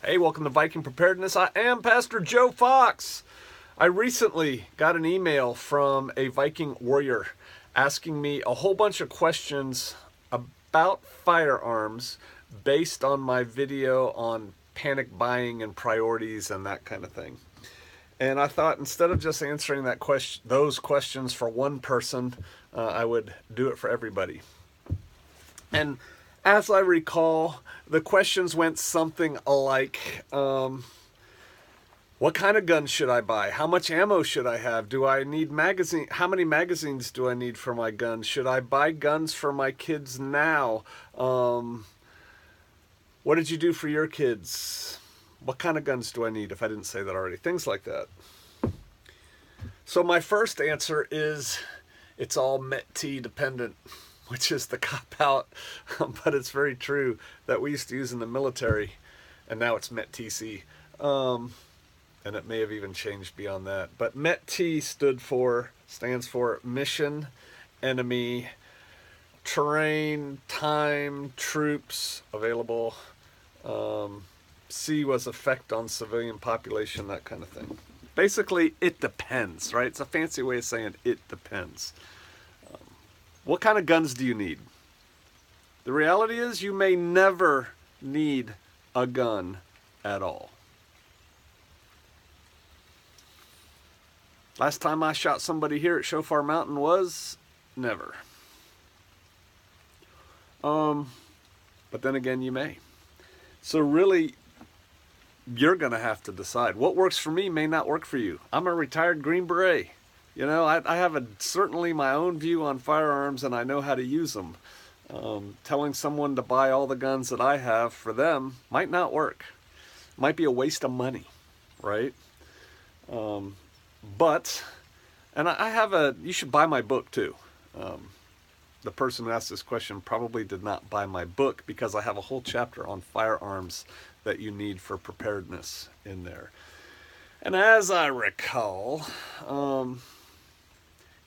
Hey, welcome to Viking Preparedness. I am Pastor Joe Fox. I recently got an email from a Viking warrior asking me a whole bunch of questions about firearms based on my video on panic buying and priorities and that kind of thing. And I thought instead of just answering those questions for one person, I would do it for everybody. And as I recall, the questions went something like, what kind of gun should I buy? How much ammo should I have? Do I need magazine? How many magazines do I need for my gun? Should I buy guns for my kids now? What did you do for your kids? What kind of guns do I need if I didn't say that already? Things like that. So my first answer is it's all METT dependent, which is the cop-out, but it's very true that we used to use in the military, and now it's METTC. And it may have even changed beyond that. But METT stands for Mission, Enemy, Terrain, Time, Troops, Available. C was Effect on Civilian Population, that kind of thing. Basically, it depends, right? It's a fancy way of saying it depends. What kind of guns do you need? The reality is you may never need a gun at all. Last time I shot somebody here at Shofar Mountain was never. But then again, you may. So really, you're going to have to decide. What works for me may not work for you. I'm a retired Green Beret. You know, I have certainly my own view on firearms, and I know how to use them. Telling someone to buy all the guns that I have for them might not work. Might be a waste of money, right? But, and you should buy my book too. The person who asked this question probably did not buy my book because I have a whole chapter on firearms that you need for preparedness in there. And as I recall,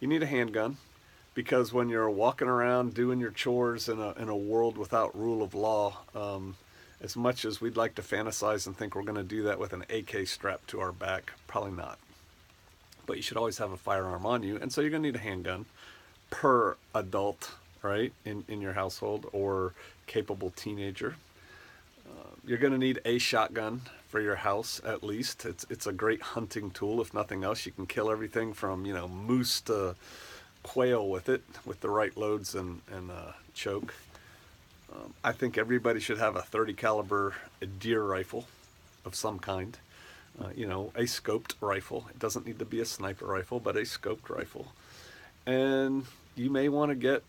you need a handgun because when you're walking around doing your chores in a world without rule of law, as much as we'd like to fantasize and think we're going to do that with an AK strapped to our back, probably not. But you should always have a firearm on you, and so you're going to need a handgun per adult, right, in your household or capable teenager. You're going to need a shotgun for your house, at least. It's a great hunting tool. If nothing else, you can kill everything from, moose to quail with it, with the right loads and choke. I think everybody should have a .30 caliber deer rifle of some kind. A scoped rifle. It doesn't need to be a sniper rifle, but a scoped rifle. And you may want to get,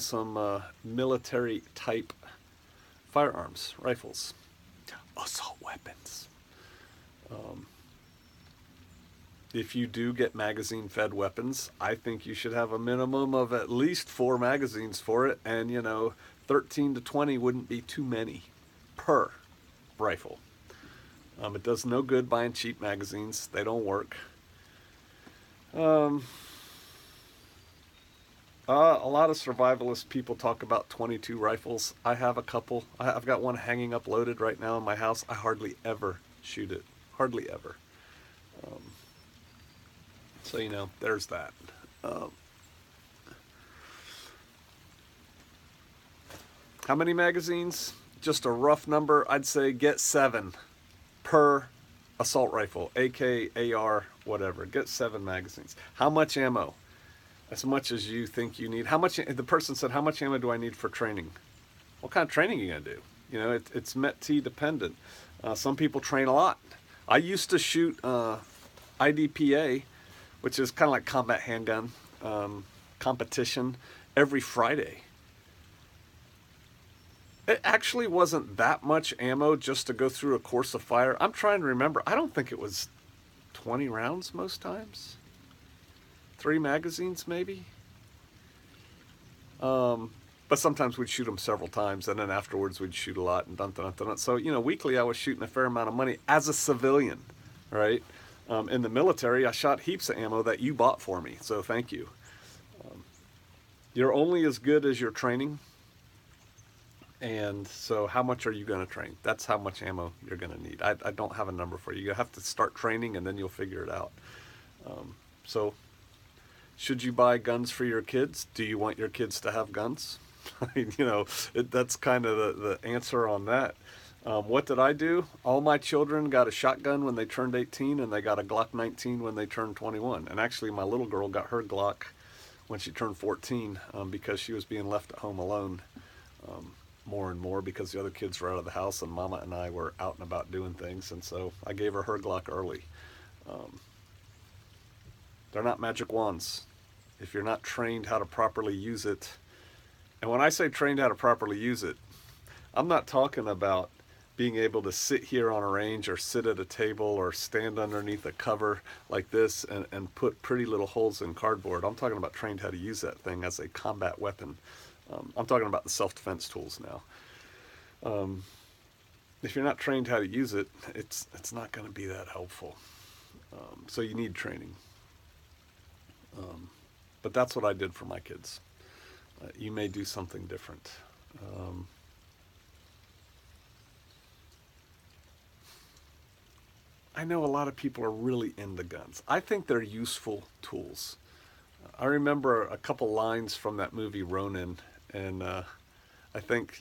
some military type firearms, rifles, assault weapons. If you do get magazine fed weapons, I think you should have a minimum of at least 4 magazines for it. And, 13 to 20 wouldn't be too many per rifle. It does no good buying cheap magazines. They don't work. A lot of survivalist people talk about 22 rifles. I have a couple. I've got one hanging up loaded right now in my house. I hardly ever shoot it. Hardly ever. So, there's that. How many magazines? Just a rough number. I'd say get 7 per assault rifle, AK, AR, whatever. Get 7 magazines. How much ammo? As much as you think you need. The person said, how much ammo do I need for training? What kind of training are you going to do? It's METT dependent. Some people train a lot. I used to shoot IDPA, which is kind of like combat handgun competition, every Friday. It actually wasn't that much ammo just to go through a course of fire. I'm trying to remember. I don't think it was 20 rounds most times. 3 magazines maybe. But sometimes we'd shoot them several times, and then afterwards we'd shoot a lot and dun. So, weekly I was shooting a fair amount of money as a civilian, right? In the military, I shot heaps of ammo that you bought for me, so thank you. You're only as good as your training. And so how much are you going to train? That's how much ammo you're going to need. I don't have a number for you. You have to start training and then you'll figure it out. So should you buy guns for your kids? Do you want your kids to have guns? I mean, that's kind of the answer on that. What did I do? All my children got a shotgun when they turned 18, and they got a Glock 19 when they turned 21. And actually, my little girl got her Glock when she turned 14 because she was being left at home alone more and more because the other kids were out of the house and Mama and I were out and about doing things. And so I gave her Glock early. They're not magic wands. If you're not trained how to properly use it, and when I say trained how to properly use it, I'm not talking about being able to sit here on a range or sit at a table or stand underneath a cover like this and put pretty little holes in cardboard. I'm talking about trained how to use that thing as a combat weapon. I'm talking about the self-defense tools now. If you're not trained how to use it, it's not going to be that helpful. So you need training. But that's what I did for my kids. You may do something different. I know a lot of people are really into guns. I think they're useful tools. I remember a couple lines from that movie Ronin, and I think,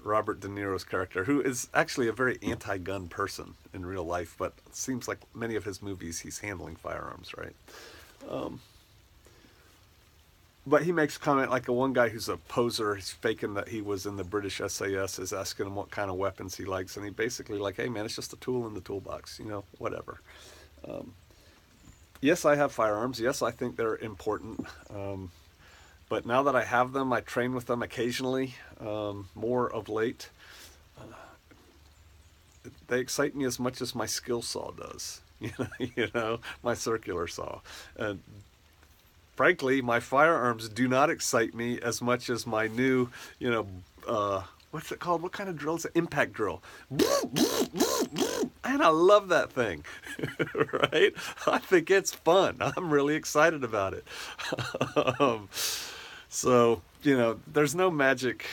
Robert De Niro's character, who is actually a very anti-gun person in real life, but it seems like many of his movies he's handling firearms, right? But he makes a comment like one guy who's a poser, he's faking that he was in the British SAS, is asking him what kind of weapons he likes, and he basically like, hey man, it's just a tool in the toolbox, whatever. Yes, I have firearms. Yes, I think they're important. But now that I have them, I train with them occasionally, more of late. They excite me as much as my skill saw does, my circular saw. Frankly, my firearms do not excite me as much as my new, what's it called? What kind of drill is it? Impact drill. And I love that thing, right? I think it's fun. I'm really excited about it. So, there's no magic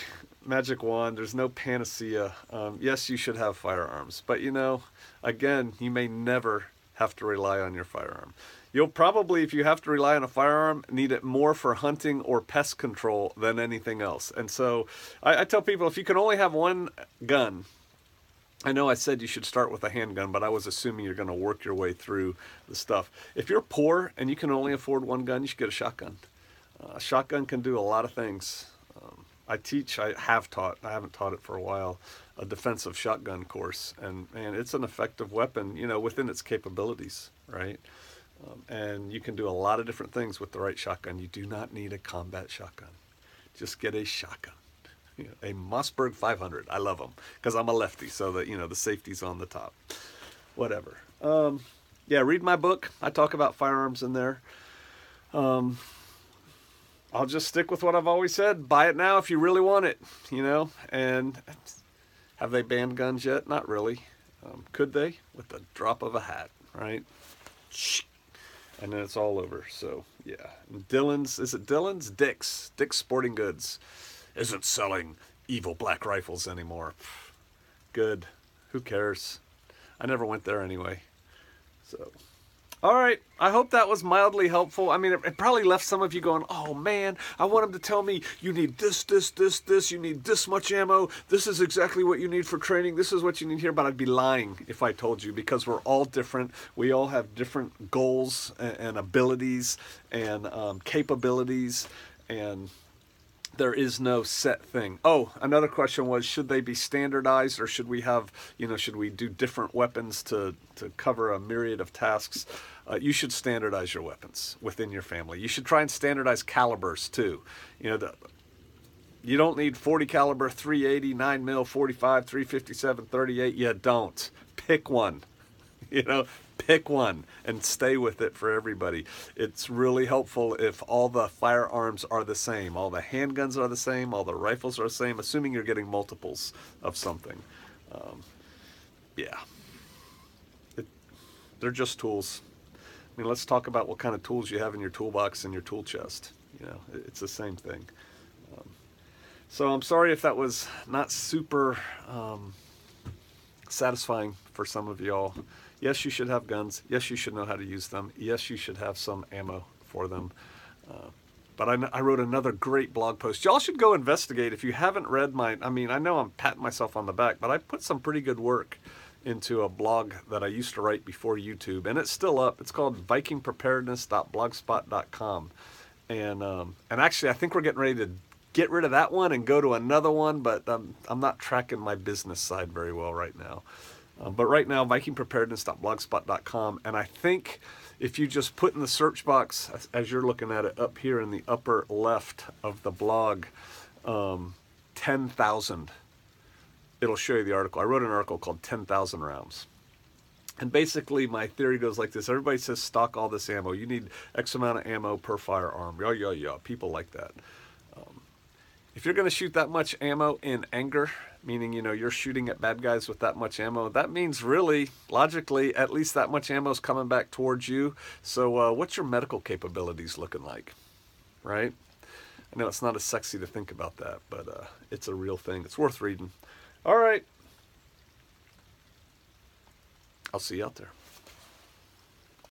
wand. There's no panacea. Yes, you should have firearms. But, again, you may never have to rely on your firearm. You'll probably, if you have to rely on a firearm, need it more for hunting or pest control than anything else. And so I tell people, if you can only have one gun, I know I said you should start with a handgun, but I was assuming you're going to work your way through the stuff. If you're poor and you can only afford one gun, you should get a shotgun. A shotgun can do a lot of things. I haven't taught it for a while, a defensive shotgun course. And it's an effective weapon, within its capabilities, right? And you can do a lot of different things with the right shotgun. You do not need a combat shotgun. Just get a shotgun. A Mossberg 500. I love them because I'm a lefty, so that the safety's on the top. Whatever. Read my book. I talk about firearms in there. I'll just stick with what I've always said. Buy it now if you really want it. And have they banned guns yet? Not really. Could they? With the drop of a hat, right? And then it's all over. So, yeah. And is it Dillon's? Dick's Sporting Goods isn't selling evil black rifles anymore. Good. Who cares? I never went there anyway. So, all right. I hope that was mildly helpful. I mean, it probably left some of you going, oh man, I want him to tell me you need this, you need this much ammo. This is exactly what you need for training. This is what you need here. But I'd be lying if I told you, because we're all different. We all have different goals and abilities and capabilities, and there is no set thing. Oh, another question was, should they be standardized, or should we have, should we do different weapons to cover a myriad of tasks? You should standardize your weapons within your family. You should try and standardize calibers too. You don't need 40 caliber, 380, 9mm, 45, 357, 38. You don't. Pick one. Pick one and stay with it for everybody. It's really helpful if all the firearms are the same, all the handguns are the same, all the rifles are the same, assuming you're getting multiples of something. They're just tools. I mean, let's talk about what kind of tools you have in your toolbox and your tool chest. It's the same thing. So I'm sorry if that was not super satisfying for some of y'all. Yes, you should have guns. Yes, you should know how to use them. Yes, you should have some ammo for them. But I wrote another great blog post. Y'all should go investigate. If you haven't read I know I'm patting myself on the back, but I put some pretty good work into a blog that I used to write before YouTube, and it's still up. It's called vikingpreparedness.blogspot.com. And actually, I think we're getting ready to get rid of that one and go to another one, but I'm not tracking my business side very well right now. But right now, vikingpreparedness.blogspot.com, and I think if you just put in the search box, as you're looking at it up here in the upper left of the blog, 10,000, it'll show you the article. I wrote an article called 10,000 Rounds. And basically my theory goes like this. Everybody says stock all this ammo. You need X amount of ammo per firearm. Yeah. People like that. If you're going to shoot that much ammo in anger, meaning, you're shooting at bad guys with that much ammo, that means really, logically, at least that much ammo is coming back towards you. So what's your medical capabilities looking like, right? I know it's not as sexy to think about that, but it's a real thing. It's worth reading. All right. I'll see you out there.